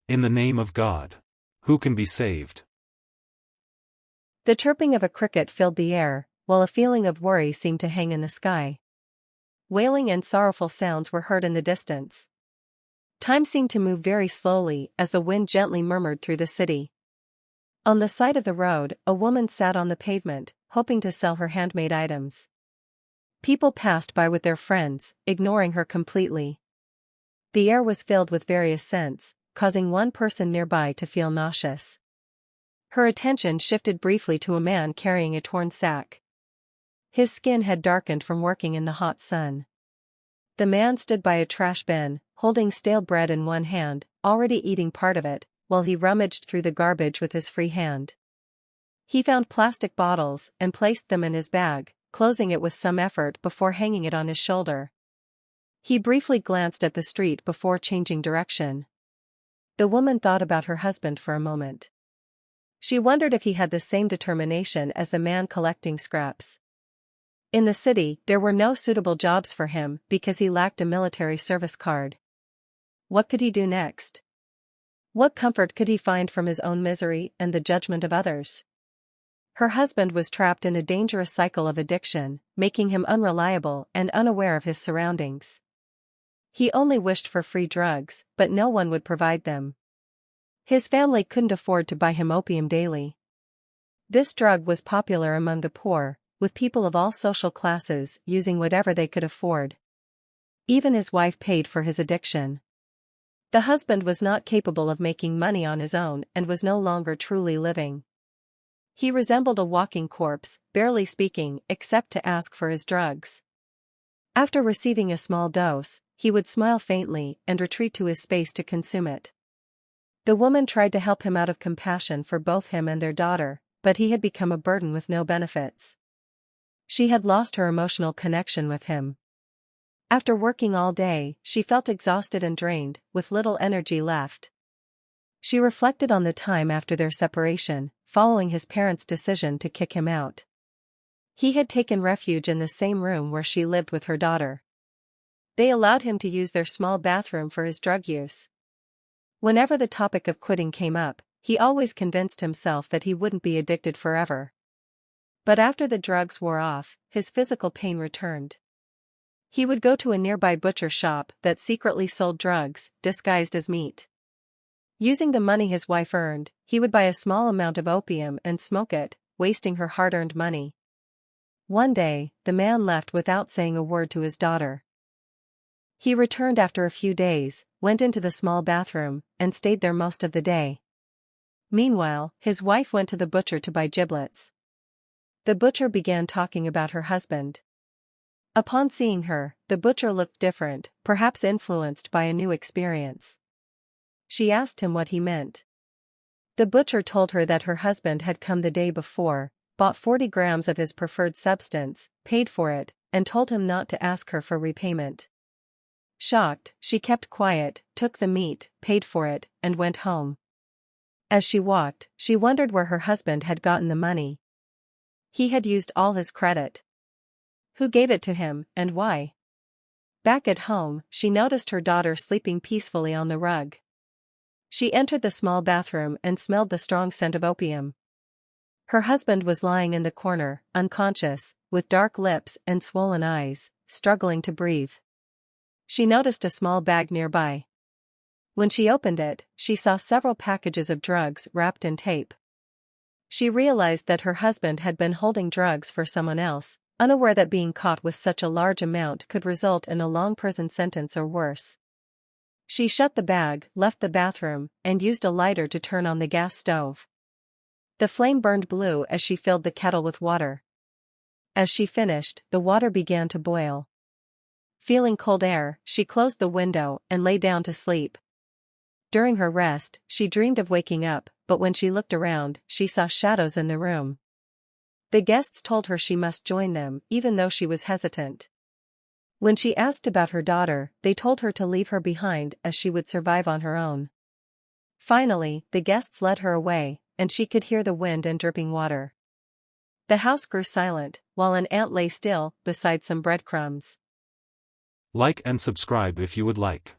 In the name of God. Who can be saved? The chirping of a cricket filled the air, while a feeling of worry seemed to hang in the sky. Wailing and sorrowful sounds were heard in the distance. Time seemed to move very slowly as the wind gently murmured through the city. On the side of the road, a woman sat on the pavement, hoping to sell her handmade items. People passed by with their friends, ignoring her completely. The air was filled with various scents, causing one person nearby to feel nauseous. Her attention shifted briefly to a man carrying a torn sack. His skin had darkened from working in the hot sun. The man stood by a trash bin, holding stale bread in one hand, already eating part of it, while he rummaged through the garbage with his free hand. He found plastic bottles and placed them in his bag, closing it with some effort before hanging it on his shoulder. He briefly glanced at the street before changing direction. The woman thought about her husband for a moment. She wondered if he had the same determination as the man collecting scraps. In the city, there were no suitable jobs for him because he lacked a military service card. What could he do next? What comfort could he find from his own misery and the judgment of others? Her husband was trapped in a dangerous cycle of addiction, making him unreliable and unaware of his surroundings. He only wished for free drugs, but no one would provide them. His family couldn't afford to buy him opium daily. This drug was popular among the poor, with people of all social classes using whatever they could afford. Even his wife paid for his addiction. The husband was not capable of making money on his own and was no longer truly living. He resembled a walking corpse, barely speaking except to ask for his drugs. After receiving a small dose, he would smile faintly and retreat to his space to consume it. The woman tried to help him out of compassion for both him and their daughter, but he had become a burden with no benefits. She had lost her emotional connection with him. After working all day, she felt exhausted and drained, with little energy left. She reflected on the time after their separation, following his parents' decision to kick him out. He had taken refuge in the same room where she lived with her daughter. They allowed him to use their small bathroom for his drug use. Whenever the topic of quitting came up, he always convinced himself that he wouldn't be addicted forever. But after the drugs wore off, his physical pain returned. He would go to a nearby butcher shop that secretly sold drugs, disguised as meat. Using the money his wife earned, he would buy a small amount of opium and smoke it, wasting her hard-earned money. One day, the man left without saying a word to his daughter. He returned after a few days, went into the small bathroom, and stayed there most of the day. Meanwhile, his wife went to the butcher to buy giblets. The butcher began talking about her husband. Upon seeing her, the butcher looked different, perhaps influenced by a new experience. She asked him what he meant. The butcher told her that her husband had come the day before, bought 40 grams of his preferred substance, paid for it, and told him not to ask her for repayment. Shocked, she kept quiet, took the meat, paid for it, and went home. As she walked, she wondered where her husband had gotten the money. He had used all his credit. Who gave it to him, and why? Back at home, she noticed her daughter sleeping peacefully on the rug. She entered the small bathroom and smelled the strong scent of opium. Her husband was lying in the corner, unconscious, with dark lips and swollen eyes, struggling to breathe. She noticed a small bag nearby. When she opened it, she saw several packages of drugs wrapped in tape. She realized that her husband had been holding drugs for someone else, unaware that being caught with such a large amount could result in a long prison sentence or worse. She shut the bag, left the bathroom, and used a lighter to turn on the gas stove. The flame burned blue as she filled the kettle with water. As she finished, the water began to boil. Feeling cold air, she closed the window and lay down to sleep. During her rest, she dreamed of waking up, but when she looked around, she saw shadows in the room. The guests told her she must join them, even though she was hesitant. When she asked about her daughter, they told her to leave her behind as she would survive on her own. Finally, the guests led her away, and she could hear the wind and dripping water. The house grew silent, while an ant lay still beside some breadcrumbs. Like and subscribe if you would like.